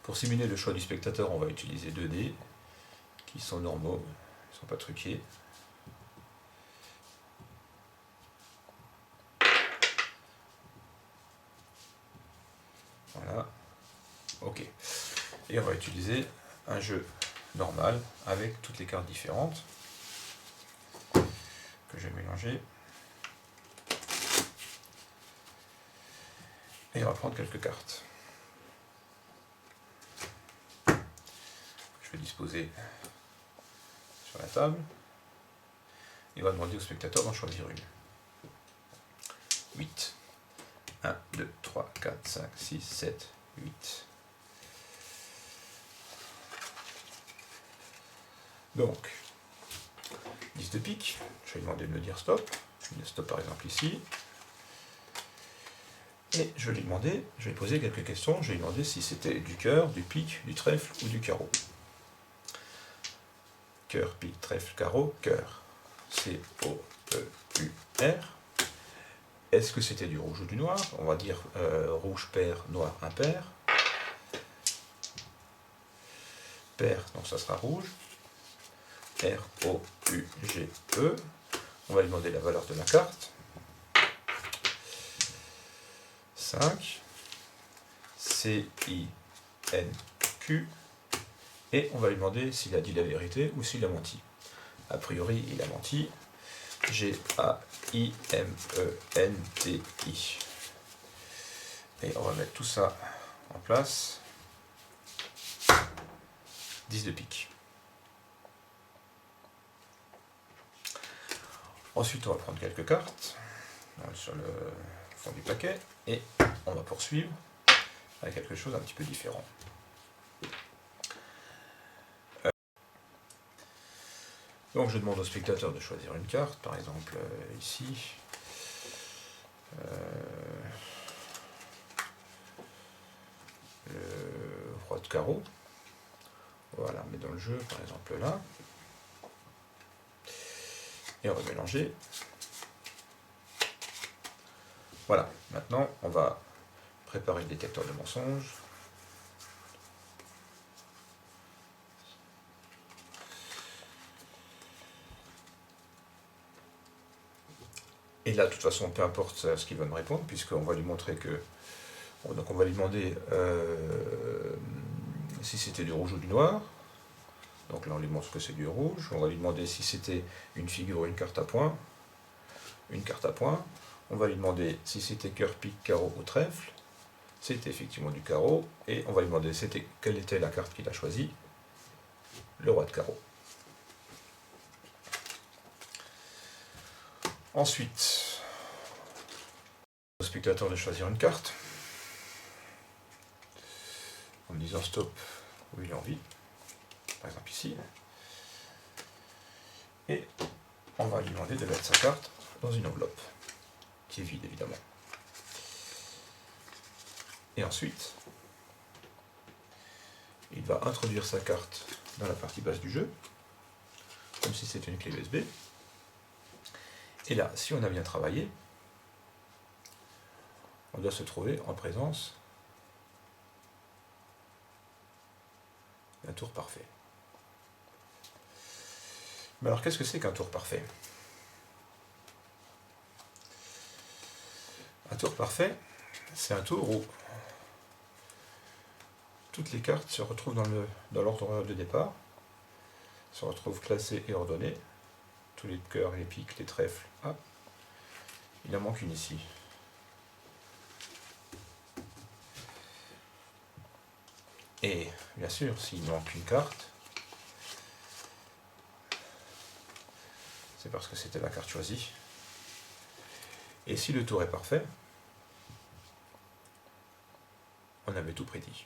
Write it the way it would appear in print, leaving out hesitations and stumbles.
Pour simuler le choix du spectateur, on va utiliser 2 dés qui sont normaux, ils ne sont pas truqués. Voilà, ok. Et on va utiliser un jeu normal avec toutes les cartes différentes que je vais mélanger. Et on va prendre quelques cartes. Je vais disposer sur la table. Et on va demander au spectateur d'en choisir une. 8. 1, 2, 3, 4, 5, 6, 7, 8. Donc, 10 de pique, je vais lui demander de me dire stop. Je mets stop par exemple ici. Et je vais lui demander, je vais lui poser quelques questions, je vais lui demander si c'était du cœur, du pique, du trèfle ou du carreau. Cœur, pique, trèfle, carreau, cœur. C-O-E-U-R. Est-ce que c'était du rouge ou du noir? On va dire rouge pair, noir impair. Pair, donc ça sera rouge. R-O-U-G-E. On va lui demander la valeur de la carte. 5. C-I-N-Q. Et on va lui demander s'il a dit la vérité ou s'il a menti. A priori, il a menti. G-A-I-M-E-N-T-I. Et on va mettre tout ça en place. 10 de pique. Ensuite, on va prendre quelques cartes sur le fond du paquet et on va poursuivre avec quelque chose un petit peu différent. Donc je demande au spectateur de choisir une carte, par exemple ici. Le roi de carreau. Voilà, on met dans le jeu, par exemple là. Et on va mélanger. Voilà, maintenant on va préparer le détecteur de mensonges. Et là, de toute façon, peu importe ce qu'il va me répondre, puisqu'on va lui montrer que... Donc on va lui demander si c'était du rouge ou du noir. Donc là, on lui montre que c'est du rouge. On va lui demander si c'était une figure ou une carte à points. Une carte à points. On va lui demander si c'était cœur, pique, carreau ou trèfle. C'était effectivement du carreau. Et on va lui demander quelle était la carte qu'il a choisie. Le roi de carreau. Ensuite, au spectateur de choisir une carte. En me disant stop où il a envie. Par exemple ici. Et on va lui demander de mettre sa carte dans une enveloppe. Qui est vide évidemment. Et ensuite, il va introduire sa carte dans la partie basse du jeu, comme si c'était une clé USB. Et là, si on a bien travaillé, on doit se trouver en présence d'un tour parfait. Mais alors, qu'est-ce que c'est qu'un tour parfait? Un tour parfait, c'est un tour où toutes les cartes se retrouvent dans l'ordre de départ, se retrouvent classées et ordonnées. Tous les cœurs, les piques, les trèfles. Ah, il en manque une ici. Et bien sûr, s'il manque une carte, c'est parce que c'était la carte choisie. Et si le tour est parfait, on avait tout prédit.